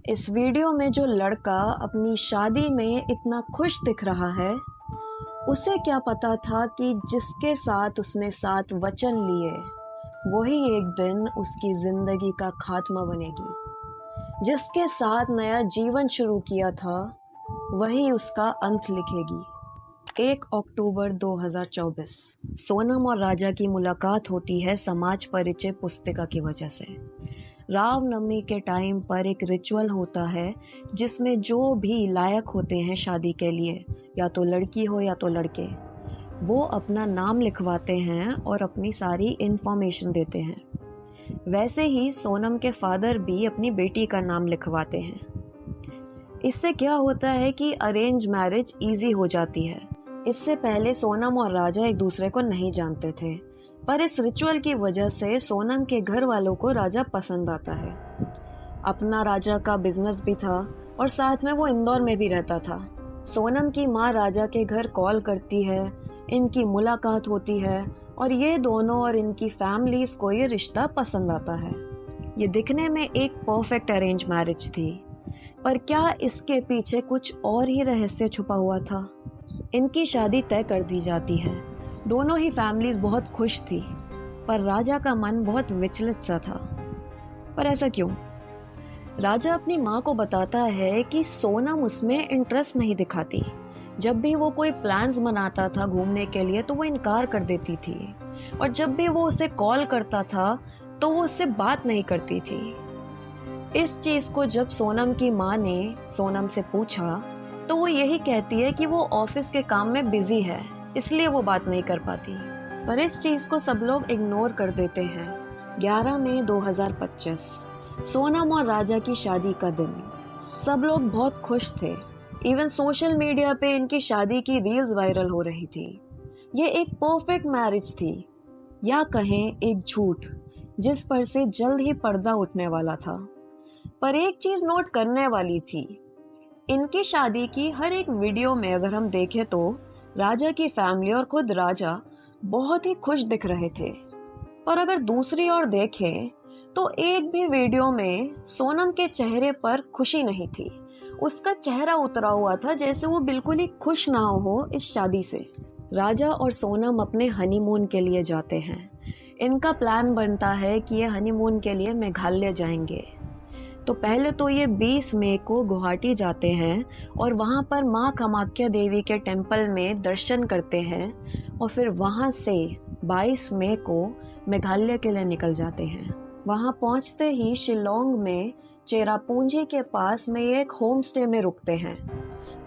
इस वीडियो में जो लड़का अपनी शादी में इतना खुश दिख रहा है, उसे क्या पता था कि जिसके साथ उसने 7 वचन लिए, वही एक दिन उसकी जिंदगी का खात्मा बनेगी। जिसके साथ नया जीवन शुरू किया था, वही उसका अंत लिखेगी। 1 अक्टूबर 2024 सोनम और राजा की मुलाकात होती है समाज परिचय पुस्तिका की वजह से। रामनवमी के टाइम पर एक रिचुअल होता है जिसमें जो भी लायक होते हैं शादी के लिए, या तो लड़की हो या तो लड़के, वो अपना नाम लिखवाते हैं और अपनी सारी इन्फॉर्मेशन देते हैं। वैसे ही सोनम के फादर भी अपनी बेटी का नाम लिखवाते हैं। इससे क्या होता है कि अरेंज मैरिज इजी हो जाती है। इससे पहले सोनम और राजा एक दूसरे को नहीं जानते थे, पर इस रिचुअल की वजह से सोनम के घर वालों को राजा पसंद आता है। अपना राजा का बिजनेस भी था और साथ में वो इंदौर में भी रहता था। सोनम की माँ राजा के घर कॉल करती है, इनकी मुलाकात होती है और ये दोनों और इनकी फैमिलीज को ये रिश्ता पसंद आता है। ये दिखने में एक परफेक्ट अरेंज मैरिज थी, पर क्या इसके पीछे कुछ और ही रहस्य छुपा हुआ था? इनकी शादी तय कर दी जाती है। दोनों ही फैमिलीज बहुत खुश थी, पर राजा का मन बहुत विचलित सा था। पर ऐसा क्यों? राजा अपनी माँ को बताता है कि सोनम उसमें इंटरेस्ट नहीं दिखाती। जब भी वो कोई प्लान्स बनाता था घूमने के लिए तो वो इनकार कर देती थी, और जब भी वो उसे कॉल करता था तो वो उससे बात नहीं करती थी। इस चीज को जब सोनम की माँ ने सोनम से पूछा तो वो यही कहती है कि वो ऑफिस के काम में बिजी है, इसलिए वो बात नहीं कर पाती। पर इस चीज को सब लोग इग्नोर कर देते हैं। 11 मई 2025 सोनम और राजा की शादी का दिन। सब लोग बहुत खुश थे। इवन सोशल मीडिया पे इनकी शादी की रील्स वायरल हो रही थी। ये एक परफेक्ट मैरिज थी, या कहें एक झूठ, जिस पर से जल्द ही पर्दा उठने वाला था। पर एक चीज नोट करने वाली थी, इनकी शादी की हर एक वीडियो में अगर हम देखें तो राजा की फैमिली और खुद राजा बहुत ही खुश दिख रहे थे। पर अगर दूसरी ओर देखें तो एक भी वीडियो में सोनम के चेहरे पर खुशी नहीं थी। उसका चेहरा उतरा हुआ था, जैसे वो बिल्कुल ही खुश ना हो इस शादी से। राजा और सोनम अपने हनीमून के लिए जाते हैं। इनका प्लान बनता है कि ये हनीमून के लिए मेघालय जाएंगे। तो पहले तो ये 20 मई को गुवाहाटी जाते हैं और वहाँ पर माँ कामाख्या देवी के टेम्पल में दर्शन करते हैं, और फिर वहाँ से 22 मई को मेघालय के लिए निकल जाते हैं। वहाँ पहुँचते ही शिलोंग में चेरापूंजी के पास में एक होम स्टे में रुकते हैं।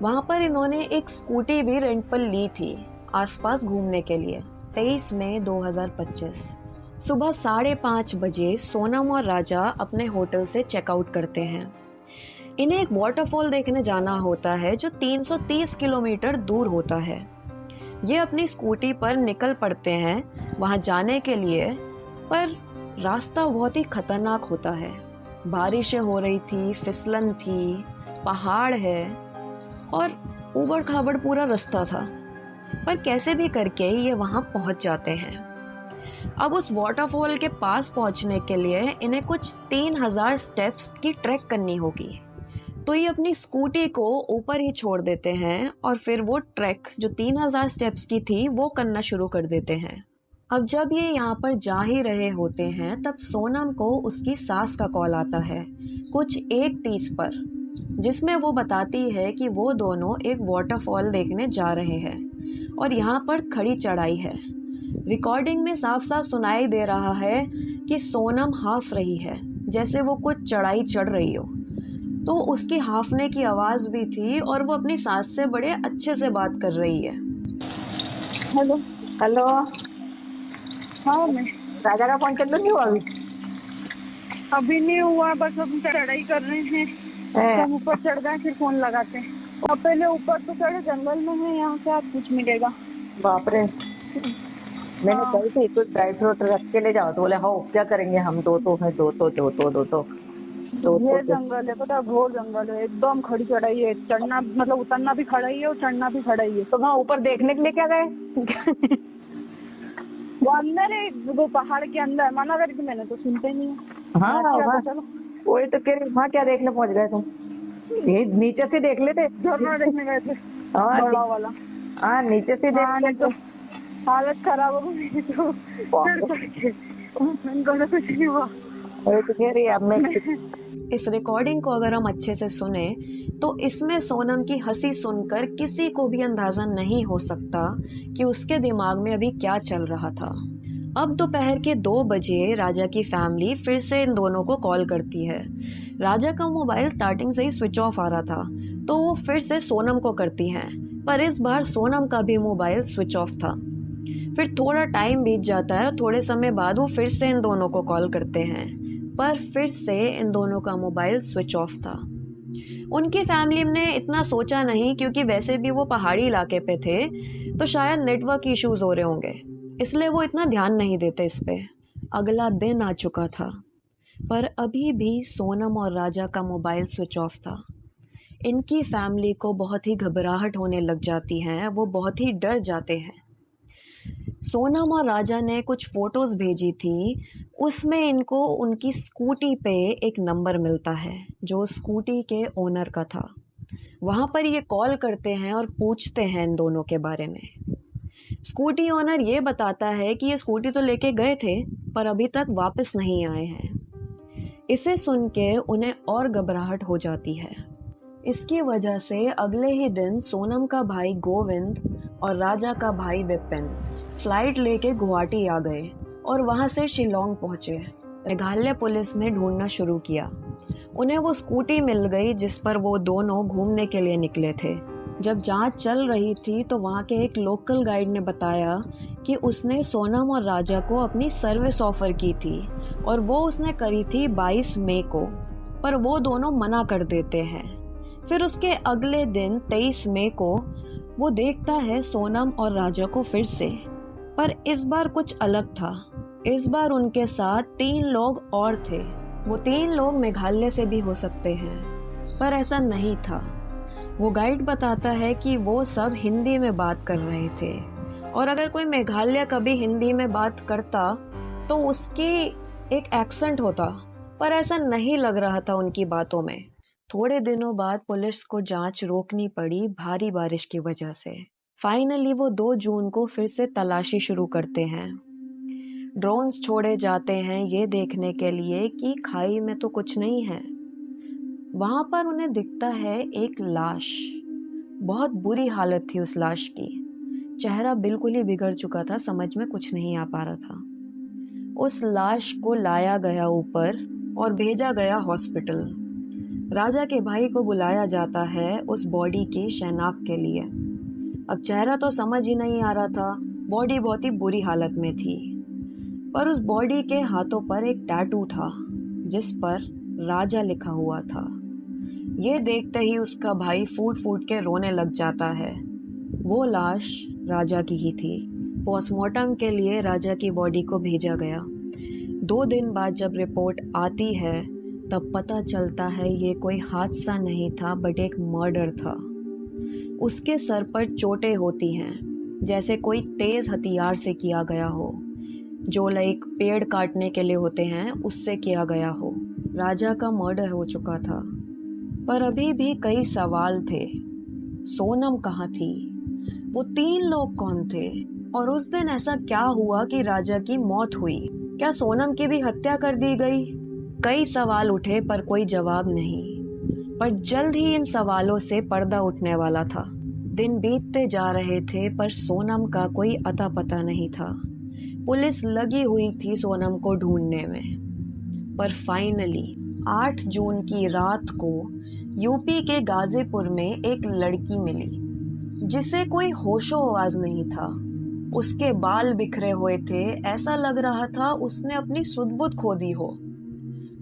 वहाँ पर इन्होंने एक स्कूटी भी रेंट पर ली थी आसपास घूमने के लिए। 23 मई 2025 सुबह 5:30 बजे सोनम और राजा अपने होटल से चेकआउट करते हैं। इन्हें एक वाटरफॉल देखने जाना होता है जो 330 किलोमीटर दूर होता है। ये अपनी स्कूटी पर निकल पड़ते हैं वहां जाने के लिए, पर रास्ता बहुत ही खतरनाक होता है। बारिशें हो रही थी, फिसलन थी, पहाड़ है और ऊबड़ खाबड़ पूरा रास्ता था। पर कैसे भी करके ये वहां पहुंच जाते हैं। अब उस वाटरफॉल के पास पहुंचने के लिए इन्हें कुछ 3000 स्टेप्स की ट्रैक करनी होगी। तो ये अपनी स्कूटी को ऊपर ही छोड़ देते हैं और फिर वो ट्रैक जो 3000 स्टेप्स की थी वो करना शुरू कर देते हैं। अब जब ये यहाँ पर जा ही रहे होते हैं तब सोनम को उसकी सास का कॉल आता है कुछ 1:30 पर, जिसमें वो बताती है कि वो दोनों एक वाटरफॉल देखने जा रहे हैं और यहाँ पर खड़ी चढ़ाई है। रिकॉर्डिंग में साफ साफ सुनाई दे रहा है कि सोनम हाफ रही है, जैसे वो कुछ चढ़ाई चढ़ रही हो। तो उसकी हाफने की आवाज भी थी और वो अपनी सास से बड़े अच्छे से बात कर रही है। हेलो हेलो, हाँ मैं राजा का फोन चल नहीं हुआ अभी नहीं हुआ, बस हम चढ़ाई कर रहे हैं। हम ऊपर चढ़ गए फिर फोन लगाते हैं। और पहले ऊपर तो चढ़े, जंगल में है, यहाँ से आप कुछ मिलेगा। बाप रे, मैंने हाँ। कही थी कुछ ड्राई फ्रूट रख के ले जाओ, तो बोले हाँ क्या करेंगे हम, दो ये जंगल है, पता, घोर जंगल है, एकदम खड़ी चढ़ाई है। चढ़ना मतलब उतरना भी खड़ा ही है और चढ़ना भी खड़ा ही है। तो वहाँ ऊपर देखने के लिए क्या गए? वो अंदर है, वो पहाड़ के अंदर। मना करके मैंने तो सुनते नहीं है। हाँ अच्छा वहाँ, तो चलो वही तो कह रही, वहाँ क्या देखने पहुँच गए तुम? ये नीचे से देख लेते। झरना देखने गए थे हाँ बड़ा वाला। हाँ, नीचे से देख हाँ नहीं तो लेते। हालत खराब हो गई तो फिर चढ़ के इनको तो कुछ नहीं हुआ। वही तो कह रही अब मैं इस रिकॉर्डिंग को अगर हम अच्छे से सुने तो इसमें सोनम की हंसी सुनकर किसी को भी अंदाजा नहीं हो सकता कि उसके दिमाग में अभी क्या चल रहा था। अब दोपहर के 2 बजे राजा की फैमिली फिर से इन दोनों को कॉल करती है। राजा का मोबाइल स्टार्टिंग से ही स्विच ऑफ आ रहा था, तो वो फिर से सोनम को करती हैं, पर इस बार सोनम का भी मोबाइल स्विच ऑफ था। फिर थोड़ा टाइम बीत जाता है और थोड़े समय बाद वो फिर से इन दोनों को कॉल करते हैं, पर फिर से इन दोनों का मोबाइल स्विच ऑफ था। उनकी फैमिली ने इतना सोचा नहीं, क्योंकि वैसे भी वो पहाड़ी इलाके पे थे तो शायद नेटवर्क इश्यूज हो रहे होंगे, इसलिए वो इतना ध्यान नहीं देते इस पे। अगला दिन आ चुका था, पर अभी भी सोनम और राजा का मोबाइल स्विच ऑफ था। इनकी फैमिली को बहुत ही घबराहट होने लग जाती है, वो बहुत ही डर जाते हैं। सोनम और राजा ने कुछ फोटोज भेजी थी, उसमें इनको उनकी स्कूटी पे एक नंबर मिलता है जो स्कूटी के ओनर का था। वहाँ पर ये कॉल करते हैं और पूछते हैं इन दोनों के बारे में। स्कूटी ओनर ये बताता है कि ये स्कूटी तो लेके गए थे, पर अभी तक वापस नहीं आए हैं। इसे सुन के उन्हें और घबराहट हो जाती है। इसकी वजह से अगले ही दिन सोनम का भाई गोविंद और राजा का भाई विपिन फ्लाइट लेके गुवाहाटी आ गए और वहां से शिलोंग पहुंचे। मेघालय पुलिस ने ढूंढना शुरू किया। उन्हें वो स्कूटी मिल गई जिस पर वो दोनों घूमने के लिए निकले थे। जब जांच चल रही थी तो वहां के एक लोकल गाइड ने बताया कि उसने सोनम और राजा को अपनी सर्विस ऑफर की थी और वो उसने करी थी 22 मई को, पर वो दोनों मना कर देते हैं। फिर उसके अगले दिन 23 मई को वो देखता है सोनम और राजा को फिर से, पर इस बार कुछ अलग था। इस बार उनके साथ 3 लोग और थे। वो 3 लोग मेघालय से भी हो सकते हैं, पर ऐसा नहीं था। वो गाइड बताता है कि वो सब हिंदी में बात कर रहे थे, और अगर कोई मेघालय कभी हिंदी में बात करता तो उसकी एक एक्सेंट होता, पर ऐसा नहीं लग रहा था उनकी बातों में। थोड़े दिनों बाद पुलिस को जांच रोकनी पड़ी भारी बारिश की वजह से। फाइनली वो 2 जून को फिर से तलाशी शुरू करते हैं। ड्रोन्स छोड़े जाते हैं ये देखने के लिए कि खाई में तो कुछ नहीं है। वहां पर उन्हें दिखता है एक लाश। बहुत बुरी हालत थी उस लाश की। चेहरा बिल्कुल ही बिगड़ चुका था, समझ में कुछ नहीं आ पा रहा था। उस लाश को लाया गया ऊपर और भेजा गया हॉस्पिटल। राजा के भाई को बुलाया जाता है उस बॉडी की शनाख्त के लिए। अब चेहरा तो समझ ही नहीं आ रहा था, बॉडी बहुत ही बुरी हालत में थी, पर उस बॉडी के हाथों पर एक टैटू था जिस पर राजा लिखा हुआ था। ये देखते ही उसका भाई फूट फूट के रोने लग जाता है। वो लाश राजा की ही थी। पोस्टमार्टम के लिए राजा की बॉडी को भेजा गया। 2 दिन बाद जब रिपोर्ट आती है तब पता चलता है ये कोई हादसा नहीं था, बट एक मर्डर था। उसके सर पर चोटें होती हैं जैसे कोई तेज हथियार से किया गया हो, जो लाइक पेड़ काटने के लिए होते हैं, उससे किया गया हो। राजा का मर्डर हो चुका था, पर अभी भी कई सवाल थे। सोनम कहाँ थी? वो 3 लोग कौन थे? और उस दिन ऐसा क्या हुआ कि राजा की मौत हुई? क्या सोनम की भी हत्या कर दी गई? कई सवाल उठे पर कोई जवाब नहीं। पर जल्द ही इन सवालों से पर्दा उठने वाला था। दिन बीतते जा रहे थे पर सोनम का कोई अता पता नहीं था। पुलिस लगी हुई थी सोनम को ढूंढने में। पर फाइनली 8 जून की रात को यूपी के गाजीपुर में एक लड़की मिली जिसे कोई होशो आवाज नहीं था। उसके बाल बिखरे हुए थे, ऐसा लग रहा था उसने अपनी सुध-बुध खो दी हो।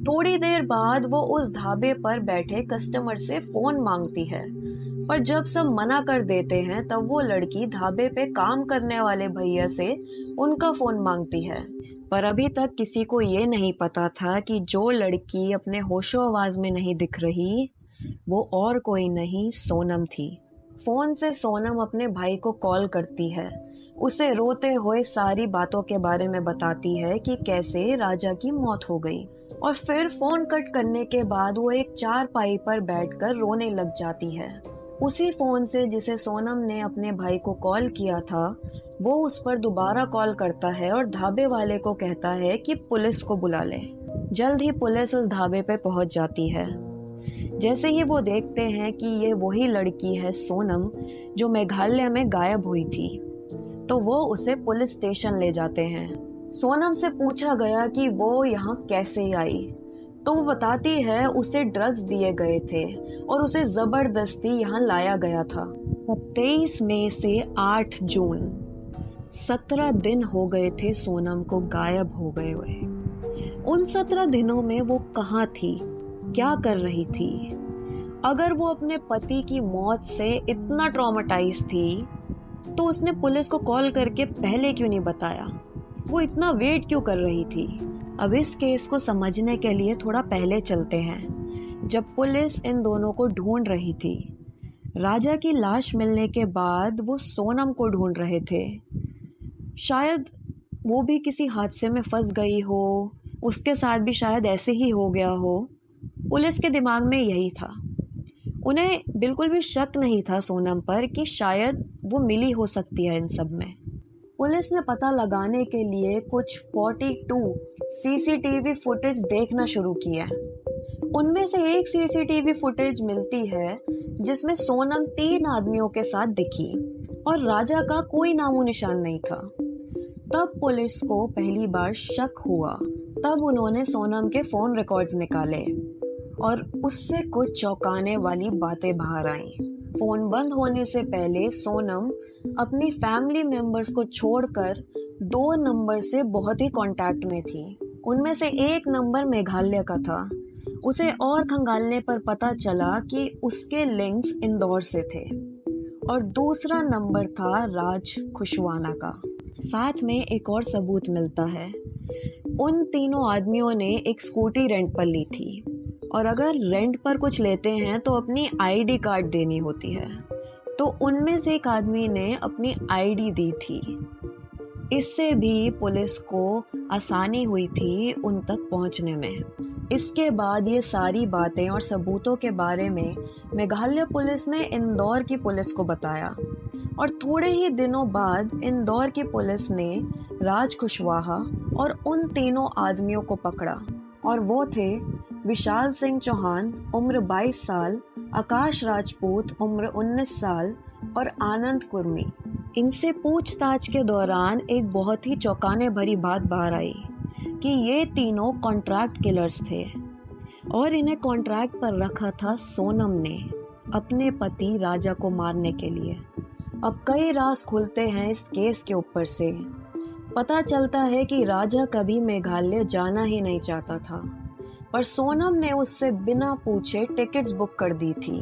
थोड़ी देर बाद वो उस ढाबे पर बैठे कस्टमर से फोन मांगती है, पर जब सब मना कर देते हैं तब वो लड़की ढाबे पे काम करने वाले भैया से उनका फोन मांगती है। पर अभी तक किसी को ये नहीं पता था कि जो लड़की अपने होशो आवाज में नहीं दिख रही वो और कोई नहीं, सोनम थी। फोन से सोनम अपने भाई को कॉल करती है। उसे रोते हुए सारी बातों के बारे में बताती है कि कैसे राजा की मौत हो गई। और फिर फोन कट करने के बाद वो एक चारपाई पर बैठकर रोने लग जाती है। उसी फोन से जिसे सोनम ने अपने भाई को कॉल किया था, वो उस पर दोबारा कॉल करता है और ढाबे वाले को कहता है कि पुलिस को बुला ले। जल्द ही पुलिस उस ढाबे पे पहुंच जाती है। जैसे ही वो देखते हैं कि ये वही लड़की है सोनम जो मेघालय में गायब हुई थी, तो वो उसे पुलिस स्टेशन ले जाते हैं। सोनम से पूछा गया कि वो यहाँ कैसे आई, तो वो बताती है उसे ड्रग्स दिए गए थे और उसे जबरदस्ती यहाँ लाया गया था। 23 मई से 8 जून 17 दिन हो गए थे सोनम को गायब हो गए हुए। उन 17 दिनों में वो कहाँ थी, क्या कर रही थी? अगर वो अपने पति की मौत से इतना ट्रॉमेटाइज थी तो उसने पुलिस को कॉल करके पहले क्यों नहीं बताया? वो इतना वेट क्यों कर रही थी? अब इस केस को समझने के लिए थोड़ा पहले चलते हैं, जब पुलिस इन दोनों को ढूंढ रही थी। राजा की लाश मिलने के बाद वो सोनम को ढूंढ रहे थे। शायद वो भी किसी हादसे में फंस गई हो, उसके साथ भी शायद ऐसे ही हो गया हो। पुलिस के दिमाग में यही था। उन्हें बिल्कुल भी शक नहीं था सोनम पर कि शायद वो मिली हो सकती है इन सब में। पुलिस ने पता लगाने के लिए कुछ 42 सीसीटीवी फुटेज देखना शुरू किया। उनमें से एक सीसीटीवी फुटेज मिलती है जिसमें सोनम 3 आदमियों के साथ दिखी और राजा का कोई नामो निशान नहीं था। तब पुलिस को पहली बार शक हुआ। तब उन्होंने सोनम के फोन रिकॉर्ड्स निकाले और उससे कुछ चौंकाने वाली बातें बाहर आईं। फोन बंद होने से पहले सोनम अपनी फैमिली मेंबर्स को छोड़कर 2 नंबर से बहुत ही कांटेक्ट में थी। उनमें से एक नंबर मेघालय का था। उसे और खंगालने पर पता चला कि उसके लिंक्स इंदौर से थे और दूसरा नंबर था राज खुशवाना का। साथ में एक और सबूत मिलता है। उन तीनों आदमियों ने एक स्कूटी रेंट पर ली थी और अगर रेंट पर कुछ लेते हैं तो अपनी आईडी कार्ड देनी होती है, तो उनमें से एक आदमी ने अपनी आईडी दी थी। इससे भी पुलिस को आसानी हुई थी उन तक पहुंचने में। इसके बाद ये सारी बातें और सबूतों के बारे में मेघालय पुलिस ने इंदौर की पुलिस को बताया और थोड़े ही दिनों बाद इंदौर की पुलिस ने राज कुशवाहा और उन तीनों आदमियों को पकड़ा और वो थे विशाल सिंह चौहान उम्र 22 साल, आकाश राजपूत उम्र 19 साल और आनंद कुर्मी। इनसे पूछताछ के दौरान एक बहुत ही चौंकाने भरी बात बाहर आई कि ये तीनों कॉन्ट्रैक्ट किलर्स थे और इन्हें कॉन्ट्रैक्ट पर रखा था सोनम ने अपने पति राजा को मारने के लिए। अब कई राज खुलते हैं इस केस के ऊपर से। पता चलता है कि राजा कभी मेघालय जाना ही नहीं चाहता था, पर सोनम ने उससे बिना पूछे टिकट्स बुक कर दी थी।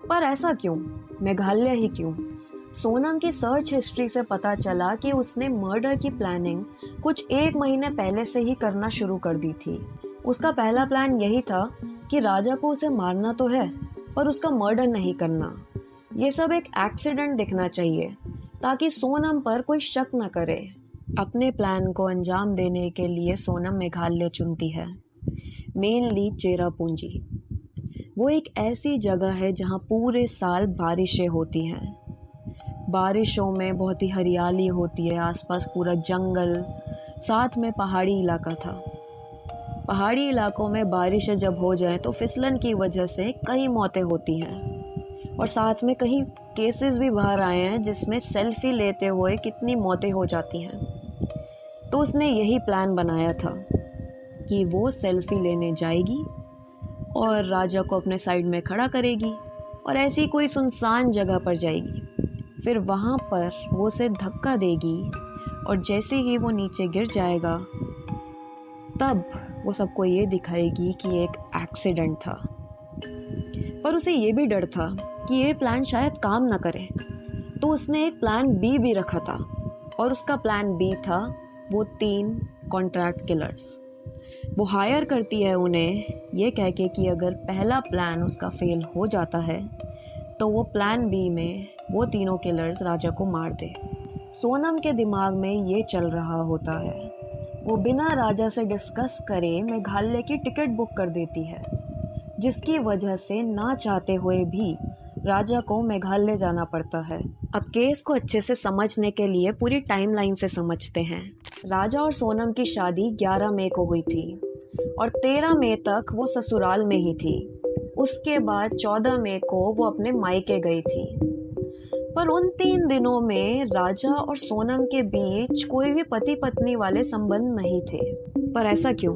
पर ऐसा क्यों? मेघालय ही क्यों? सोनम की सर्च हिस्ट्री से पता चला कि उसने मर्डर की प्लानिंग कुछ 1 महीने पहले से ही करना शुरू कर दी थी। उसका पहला प्लान यही था कि राजा को उसे मारना तो है, पर उसका मर्डर नहीं करना। ये सब एक एक्सीडेंट दिखना चाहिए ताकि सोनम पर कोई शक न करे। अपने प्लान को अंजाम देने के लिए सोनम मेघालय चुनती है, मेनली चेरापूंजी। वो एक ऐसी जगह है जहाँ पूरे साल बारिशें होती हैं। बारिशों में बहुत ही हरियाली होती है, आसपास पूरा जंगल, साथ में पहाड़ी इलाका था। पहाड़ी इलाकों में बारिशें जब हो जाए तो फिसलन की वजह से कई मौतें होती हैं और साथ में कई केसेस भी बाहर आए हैं जिसमें सेल्फी लेते हुए कितनी मौतें हो जाती हैं। तो उसने यही प्लान बनाया था कि वो सेल्फी लेने जाएगी और राजा को अपने साइड में खड़ा करेगी और ऐसी कोई सुनसान जगह पर जाएगी। फिर वहाँ पर वो उसे धक्का देगी और जैसे ही वो नीचे गिर जाएगा तब वो सबको ये दिखाएगी कि एक एक्सीडेंट था। पर उसे ये भी डर था कि ये प्लान शायद काम ना करे, तो उसने एक प्लान बी भी रखा था और उसका प्लान बी था वो 3 कॉन्ट्रैक्ट किलर्स। वो हायर करती है उन्हें ये कह के कि अगर पहला प्लान उसका फेल हो जाता है तो वो प्लान बी में वो तीनों किलर्स राजा को मार दे। सोनम के दिमाग में ये चल रहा होता है। वो बिना राजा से डिस्कस करे मेघालय की टिकट बुक कर देती है, जिसकी वजह से ना चाहते हुए भी राजा को मेघालय जाना पड़ता है। अब केस को अच्छे से समझने के लिए पूरी टाइमलाइन से समझते हैं। राजा और सोनम की शादी 11 मई को हुई थी और 13 मई तक वो ससुराल में ही थी। उसके बाद 14 मई को वो अपने मायके गई थी। पर उन 3 दिनों में राजा और सोनम के बीच कोई भी पति पत्नी वाले संबंध नहीं थे। पर ऐसा क्यों?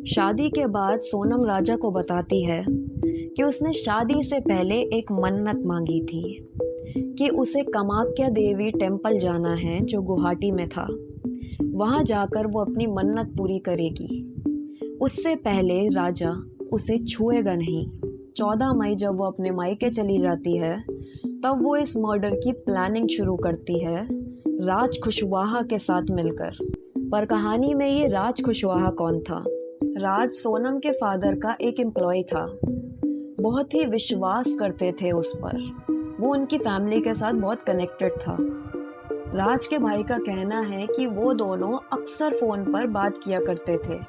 शादी के बाद सोनम राजा को बताती है कि उसने शादी से पहले एक मन्नत मांगी थी कि उसे कामाख्या देवी टेम्पल जाना है जो गुवाहाटी में था। वहां जाकर वो अपनी मन्नत पूरी करेगी। उससे पहले राजा उसे छुएगा नहीं। 14 मई जब वो अपने मायके चली जाती है तब वो इस मर्डर की प्लानिंग शुरू करती है राज कुशवाहा के साथ मिलकर। पर कहानी में ये राज कुशवाहा कौन था? राज सोनम के फादर का एक एम्प्लॉय था। बहुत ही विश्वास करते थे उस पर। वो उनकी फैमिली के साथ बहुत कनेक्टेड था। राज के भाई का कहना है कि वो दोनों अक्सर फोन पर बात किया करते थे।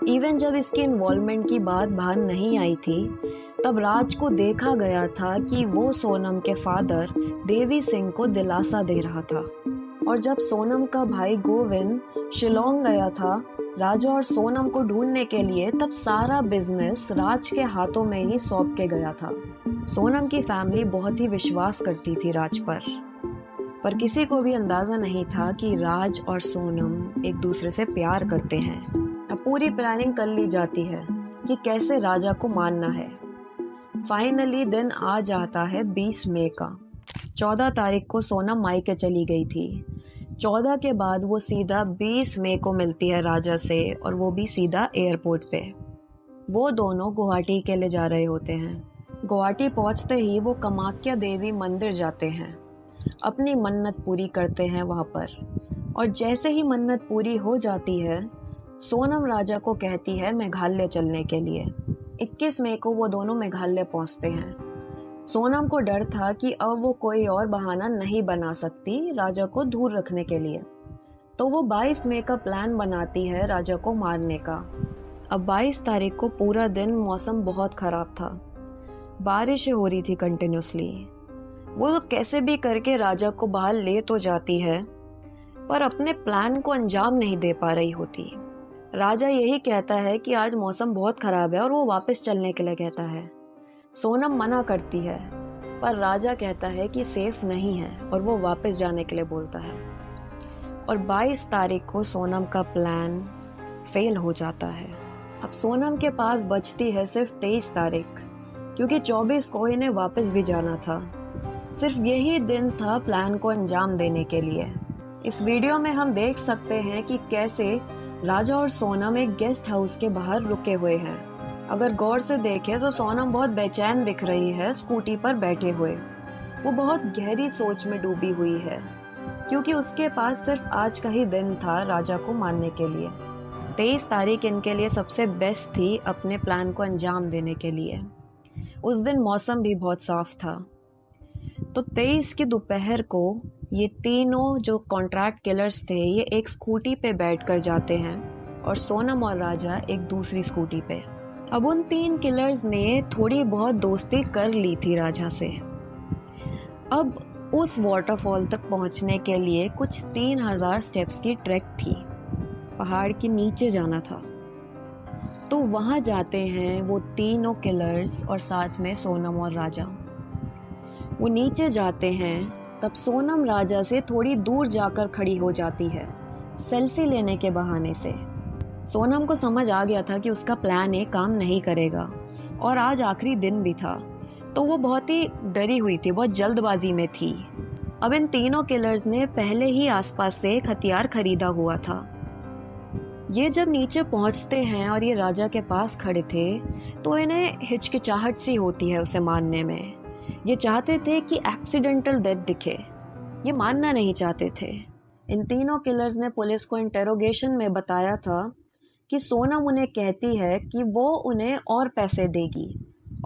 इवन जब इसकी इन्वॉल्वमेंट की बात बाहर नहीं आई थी तब राज को देखा गया था कि वो सोनम के फादर देवी सिंह को दिलासा दे रहा था। और जब सोनम का भाई गोविंद शिलोंग गया था राजा और सोनम को ढूंढने के लिए, तब सारा बिजनेस राज के हाथों में ही सौंप के गया था। सोनम की फैमिली बहुत ही विश्वास करती थी राज पर किसी को भी अंदाजा नहीं था कि राज और सोनम एक दूसरे से प्यार करते हैं। अब पूरी प्लानिंग कर ली जाती है कि कैसे राजा को मारना है। फाइनली दिन आ जाता है 20 मई का। 14 तारीख को सोनम मायके चली गई थी। 14 के बाद वो सीधा 20 मई को मिलती है राजा से, और वो भी सीधा एयरपोर्ट पे। वो दोनों गुवाहाटी के लिए जा रहे होते हैं। गुवाहाटी पहुंचते ही वो कामाख्या देवी मंदिर जाते हैं, अपनी मन्नत पूरी करते हैं वहां पर। और जैसे ही मन्नत पूरी हो जाती है सोनम राजा को कहती है मेघालय चलने के लिए। 21 मई को वो दोनों मेघालय पहुंचते हैं। सोनम को डर था कि अब वो कोई और बहाना नहीं बना सकती राजा को दूर रखने के लिए, तो वो 22 मई का प्लान बनाती है राजा को मारने का। अब 22 तारीख को पूरा दिन मौसम बहुत खराब था, बारिशें हो रही थी कंटिन्यूसली। वो तो कैसे भी करके राजा को बाहर ले तो जाती है, पर अपने प्लान को अंजाम नहीं दे पा रही होती। राजा यही कहता है कि आज मौसम बहुत खराब है और वो वापस चलने के लिए कहता है। सोनम मना करती है, पर राजा कहता है कि सेफ नहीं है और वो वापस जाने के लिए बोलता है। और 22 तारीख को सोनम का प्लान फेल हो जाता है। अब सोनम के पास बचती है सिर्फ 23 तारीख, क्योंकि 24 को इन्हें वापस भी जाना था। सिर्फ यही दिन था प्लान को अंजाम देने के लिए। इस वीडियो में हम देख सकते हैं कि कैसे राजा और सोनम एक गेस्ट हाउस के बाहर रुके हुए हैं। अगर गौर से देखें तो सोनम बहुत बेचैन दिख रही है स्कूटी पर बैठे हुए। वो बहुत गहरी सोच में डूबी हुई है, क्योंकि उसके पास सिर्फ आज का ही दिन था राजा को मारने के लिए। 23 तारीख इनके लिए सबसे बेस्ट थी अपने प्लान को अंजाम देने के लिए। उस दिन मौसम भी बहुत साफ था। तो 23 की दोपहर को ये तीनों जो कॉन्ट्रैक्ट किलर्स थे ये एक स्कूटी पे बैठकर जाते हैं और सोनम और राजा एक दूसरी स्कूटी पे। अब उन 3 किलर्स ने थोड़ी बहुत दोस्ती कर ली थी राजा से। अब उस वाटरफॉल तक पहुंचने के लिए कुछ 3000 स्टेप्स की ट्रैक थी, पहाड़ के नीचे जाना था। तो वहां जाते हैं वो तीनों किलर्स और साथ में सोनम और राजा। वो नीचे जाते हैं, तब सोनम राजा से थोड़ी दूर जाकर खड़ी हो जाती है सेल्फी लेने के बहाने से। सोनम को समझ आ गया था कि उसका प्लान काम नहीं करेगा, और आज आखिरी दिन भी था, तो वो बहुत ही डरी हुई थी, बहुत जल्दबाजी में थी। अब इन तीनों किलर्स ने पहले ही आसपास से एक हथियार खरीदा हुआ था। ये जब नीचे पहुंचते हैं और ये राजा के पास खड़े थे तो इन्हें हिचकिचाहट सी होती है उसे मारने में। ये चाहते थे कि एक्सीडेंटल डेथ दिखे, ये मानना नहीं चाहते थे। इन तीनों किलर्स ने पुलिस को इंटेरोगेशन में बताया था कि सोनम उन्हें कहती है कि वो उन्हें और पैसे देगी,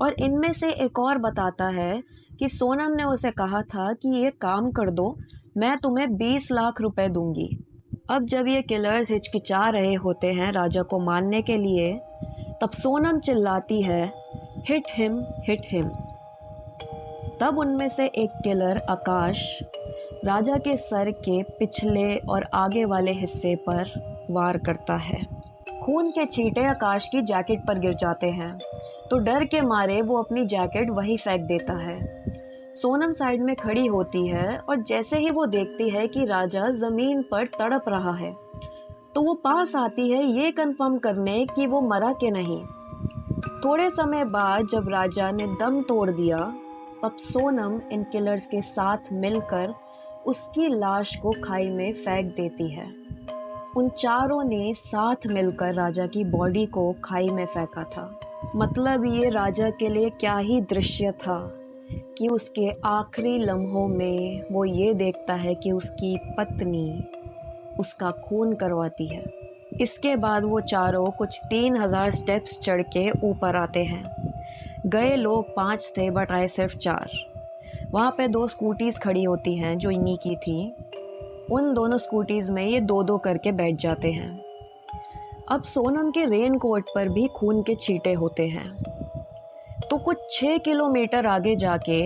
और इनमें से एक और बताता है कि सोनम ने उसे कहा था कि ये काम कर दो, मैं तुम्हें 20 लाख रुपए दूंगी। अब जब ये किलर्स हिचकिचा रहे होते हैं राजा को मारने के लिए, तब सोनम चिल्लाती है, हिट हिम, हिट हिम। तब उनमें से एक किलर आकाश राजा के सर के पिछले और आगे वाले हिस्से पर वार करता है। खून के छींटे आकाश की जैकेट पर गिर जाते हैं, तो डर के मारे वो अपनी जैकेट वहीं फेंक देता है। सोनम साइड में खड़ी होती है और जैसे ही वो देखती है कि राजा जमीन पर तड़प रहा है, तो वो पास आती है ये कंफर्म करने कि वो मरा कि नहीं। थोड़े समय बाद जब राजा ने दम तोड़ दिया, तब सोनम इन किलर्स के साथ मिलकर उसकी लाश को खाई में फेंक देती है। उन चारों ने साथ मिलकर राजा की बॉडी को खाई में फेंका था। मतलब ये राजा के लिए क्या ही दृश्य था कि उसके आखिरी लम्हों में वो ये देखता है कि उसकी पत्नी उसका खून करवाती है। इसके बाद वो चारों कुछ 3000 स्टेप्स चढ़ के ऊपर आते हैं। गए लोग 5 थे बट आए सिर्फ 4। वहाँ पे 2 स्कूटीज खड़ी होती हैं जो इन्हीं की थी। उन दोनों स्कूटीज में ये 2-2 करके बैठ जाते हैं। अब सोनम के रेन कोट पर भी खून के छींटे होते हैं, तो कुछ 6 किलोमीटर आगे जाके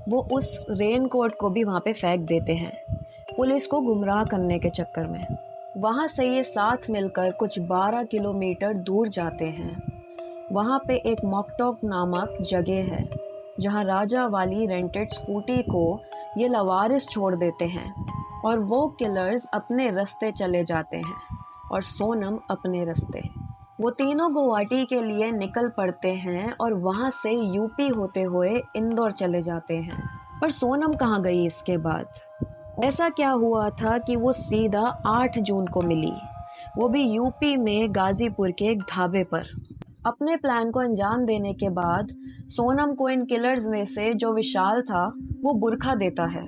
वो उस रेन कोट को भी वहाँ पे फेंक देते हैं, पुलिस को गुमराह करने के चक्कर में। वहाँ से ये साथ मिलकर कुछ 12 किलोमीटर दूर जाते हैं। वहाँ पे एक मॉकटॉक नामक जगह है, जहाँ राजा वाली रेंटेड स्कूटी को ये लवारिस छोड़ देते हैं और वो किलर्स अपने रास्ते चले जाते हैं और सोनम अपने रास्ते। वो तीनों गुवाहाटी के लिए निकल पड़ते हैं और वहाँ से यूपी होते हुए इंदौर चले जाते हैं। पर सोनम कहाँ गई इसके बाद? ऐसा क्या हुआ था कि वो सीधा 8 जून को मिली, वो भी यूपी में गाजीपुर के एक ढाबे पर। अपने प्लान को अंजाम देने के बाद सोनम को इन किलर्स में से जो विशाल था वो बुर्खा देता है,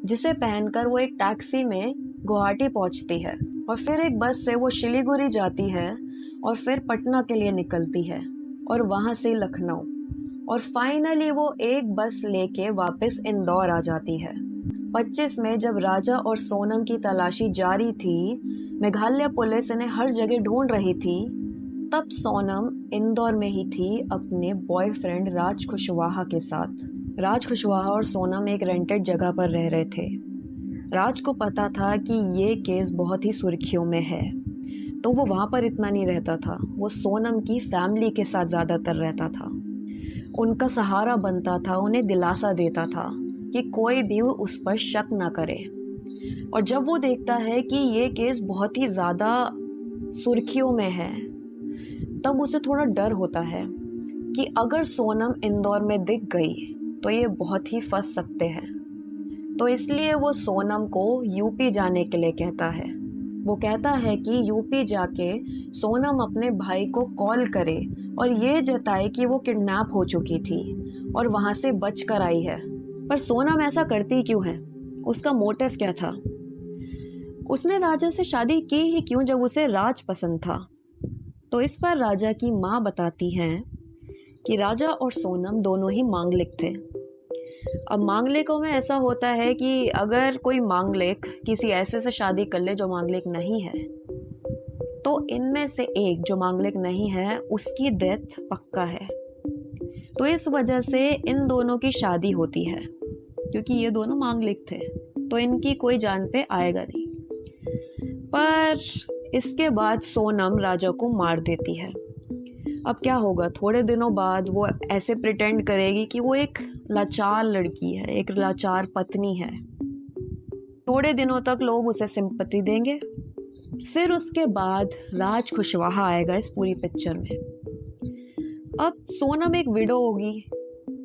जिसे पहनकर वो एक टैक्सी में गुवाहाटी पहुंचती है और फिर एक बस से वो शिलीगुड़ी जाती है और फिर पटना के लिए निकलती है और वहां से लखनऊ, और फाइनली वो एक बस लेके वापस इंदौर आ जाती है। 25 में जब राजा और सोनम की तलाशी जारी थी, मेघालय पुलिस इन्हें हर जगह ढूंढ रही थी, तब सोनम इंदौर में ही थी अपने बॉयफ्रेंड राज कुशवाहा के साथ। राज कुशवाहा और सोनम एक रेंटेड जगह पर रह रहे थे। राज को पता था कि ये केस बहुत ही सुर्खियों में है, तो वो वहाँ पर इतना नहीं रहता था। वो सोनम की फैमिली के साथ ज़्यादातर रहता था, उनका सहारा बनता था, उन्हें दिलासा देता था कि कोई भी उस पर शक ना करे। और जब वो देखता है कि ये केस बहुत ही ज़्यादा सुर्खियों में है, तब उसे थोड़ा डर होता है कि अगर सोनम इंदौर में दिख गई तो ये बहुत ही फंस सकते हैं। तो इसलिए वो सोनम को यूपी जाने के लिए कहता है। वो कहता है कि यूपी जाके सोनम अपने भाई को कॉल करे और ये जताए कि वो किडनैप हो चुकी थी और वहाँ से बच कर आई है। पर सोनम ऐसा करती क्यों है? उसका मोटिव क्या था? उसने राजा से शादी की ही क्यों जब उसे राज पसंद था? तो इस पर राजा की माँ बताती हैं कि राजा और सोनम दोनों ही मांगलिक थे। अब मांगलिकों में ऐसा होता है कि अगर कोई मांगलिक किसी ऐसे से शादी कर ले जो मांगलिक नहीं है, तो इनमें से एक जो मांगलिक नहीं है उसकी डेथ पक्का है। तो इस वजह से इन दोनों की शादी होती है, क्योंकि ये दोनों मांगलिक थे, तो इनकी कोई जान पे आएगा नहीं। पर इसके बाद सोनम राजा को मार देती है। अब क्या होगा? थोड़े दिनों बाद वो ऐसे प्रिटेंड करेगी कि वो एक लाचार लड़की है, एक लाचार पत्नी है। थोड़े दिनों तक लोग उसे सिंपैथी देंगे। फिर उसके बाद राज कुशवाहा आएगा इस पूरी पिक्चर में। अब सोनम एक विडो होगी,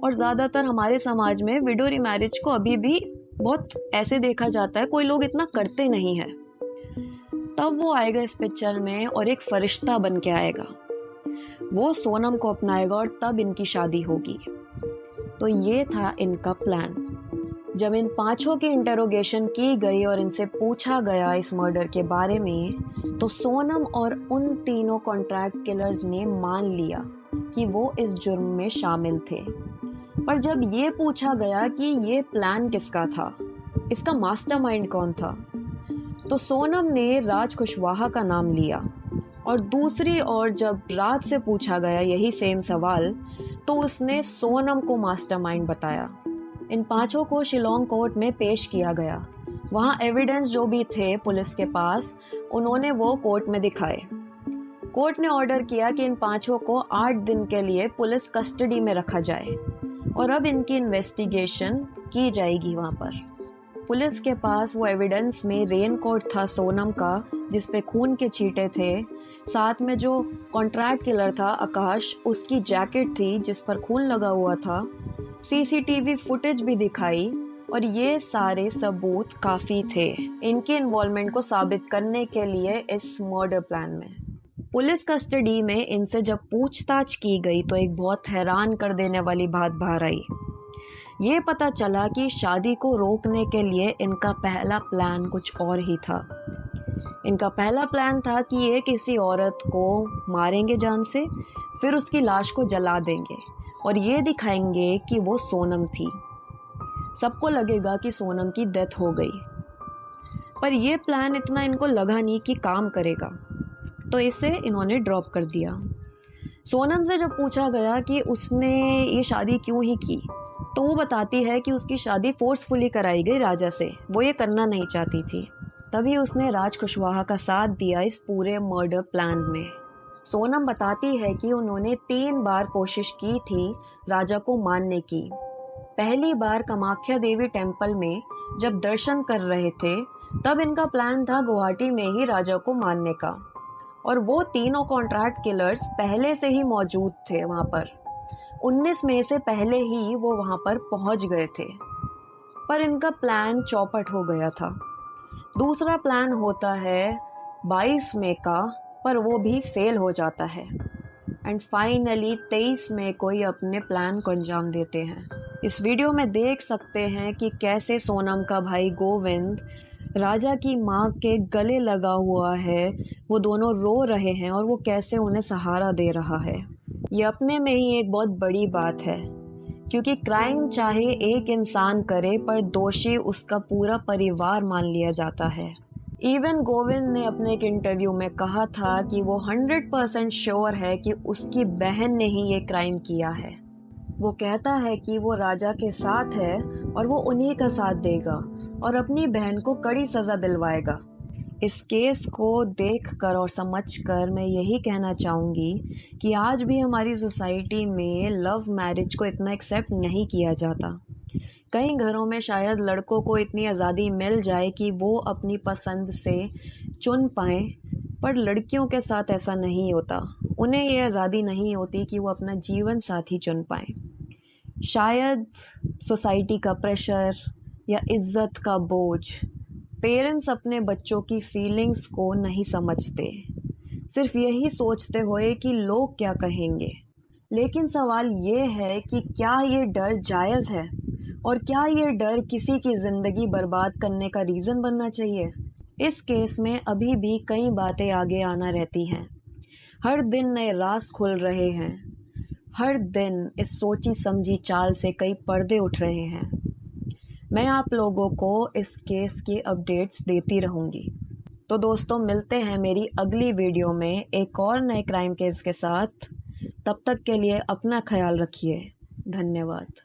और ज़्यादातर हमारे समाज में विडो रीमैरिज को अभी भी बहुत ऐसे देखा जाता है, कोई लोग इतना करते नहीं है। तब वो आएगा इस पिक्चर में और एक फरिश्ता बन के आएगा, वो सोनम को अपनाएगा और तब इनकी शादी होगी। तो ये था इनका प्लान। जब इन पांचों की इंटरोगेशन की गई और इनसे पूछा गया इस मर्डर के बारे में, तो सोनम और उन तीनों कॉन्ट्रैक्ट किलर्स ने मान लिया कि वो इस जुर्म में शामिल थे। पर जब ये पूछा गया कि ये प्लान किसका था, इसका मास्टरमाइंड कौन था, तो सोनम ने राज कुशवाहा का नाम लिया और दूसरी ओर जब राज से पूछा गया यही सेम सवाल तो उसने सोनम को मास्टरमाइंड बताया। इन पांचों को शिलोंग कोर्ट में पेश किया गया। वहां एविडेंस जो भी थे पुलिस के पास उन्होंने वो कोर्ट में दिखाए। कोर्ट ने ऑर्डर किया कि इन पांचों को 8 दिन के लिए पुलिस कस्टडी में रखा जाए और अब इनकी इन्वेस्टिगेशन की जाएगी। वहां पर पुलिस के पास वो एविडेंस में रेनकोट था सोनम का जिस पे खून के छींटे थे, साथ में जो कॉन्ट्रैक्ट किलर था आकाश उसकी जैकेट थी जिस पर खून लगा हुआ था, सीसीटीवी फुटेज भी दिखाई और ये सारे सबूत काफी थे इनके इन्वॉल्वमेंट को साबित करने के लिए इस मर्डर प्लान में। पुलिस कस्टडी में इनसे जब पूछताछ की गई तो एक बहुत हैरान कर देने वाली बात बाहर आई। ये पता चला कि शादी को रोकने के लिए इनका पहला प्लान कुछ और ही था। इनका पहला प्लान था कि ये किसी औरत को मारेंगे जान से, फिर उसकी लाश को जला देंगे और ये दिखाएंगे कि वो सोनम थी। सबको लगेगा कि सोनम की डेथ हो गई, पर यह प्लान इतना इनको लगा नहीं कि काम करेगा, तो इसे इन्होंने ड्रॉप कर दिया। सोनम से जब पूछा गया कि उसने ये शादी क्यों ही की तो वो बताती है कि उसकी शादी फोर्सफुली कराई गई राजा से, वो ये करना नहीं चाहती थी। तभी उसने राज कुशवाहा का साथ दिया इस पूरे मर्डर प्लान में। सोनम बताती है कि उन्होंने 3 बार कोशिश की थी राजा को मारने की। पहली बार कामाख्या देवी टेम्पल में जब दर्शन कर रहे थे तब इनका प्लान था गुवाहाटी में ही राजा को मारने का, और वो तीनों कॉन्ट्रैक्ट किलर्स पहले से ही मौजूद थे वहां पर। 19 मई से पहले ही वो वहां पर पहुंच गए थे, पर इनका प्लान चौपट हो गया था। दूसरा प्लान होता है 22 मई का, पर वो भी फेल हो जाता है एंड फाइनली 23 मई को ही अपने प्लान को अंजाम देते हैं। इस वीडियो में देख सकते हैं कि कैसे सोनम का भाई गोविंद राजा की माँ के गले लगा हुआ है, वो दोनों रो रहे हैं और वो कैसे उन्हें सहारा दे रहा है। ये अपने में ही एक बहुत बड़ी बात है, क्योंकि क्राइम चाहे एक इंसान करे पर दोषी उसका पूरा परिवार मान लिया जाता है। इवन गोविंद ने अपने एक इंटरव्यू में कहा था कि वो 100% श्योर है कि उसकी बहन ने ही ये क्राइम किया है। वो कहता है कि वो राजा के साथ है और वो उन्हीं का साथ देगा और अपनी बहन को कड़ी सजा दिलवाएगा। इस केस को देखकर और समझकर मैं यही कहना चाहूँगी कि आज भी हमारी सोसाइटी में लव मैरिज को इतना एक्सेप्ट नहीं किया जाता। कई घरों में शायद लड़कों को इतनी आज़ादी मिल जाए कि वो अपनी पसंद से चुन पाएँ, पर लड़कियों के साथ ऐसा नहीं होता। उन्हें ये आज़ादी नहीं होती कि वो अपना जीवन साथी चुन पाएँ। शायद सोसाइटी का प्रेशर या इज्जत का बोझ, पेरेंट्स अपने बच्चों की फीलिंग्स को नहीं समझते, सिर्फ यही सोचते हुए कि लोग क्या कहेंगे। लेकिन सवाल ये है कि क्या ये डर जायज़ है और क्या ये डर किसी की ज़िंदगी बर्बाद करने का रीज़न बनना चाहिए। इस केस में अभी भी कई बातें आगे आना रहती हैं। हर दिन नए राज खुल रहे हैं, हर दिन इस सोची समझी चाल से कई पर्दे उठ रहे हैं। मैं आप लोगों को इस केस की अपडेट्स देती रहूँगी। तो दोस्तों, मिलते हैं मेरी अगली वीडियो में एक और नए क्राइम केस के साथ। तब तक के लिए अपना ख्याल रखिए। धन्यवाद।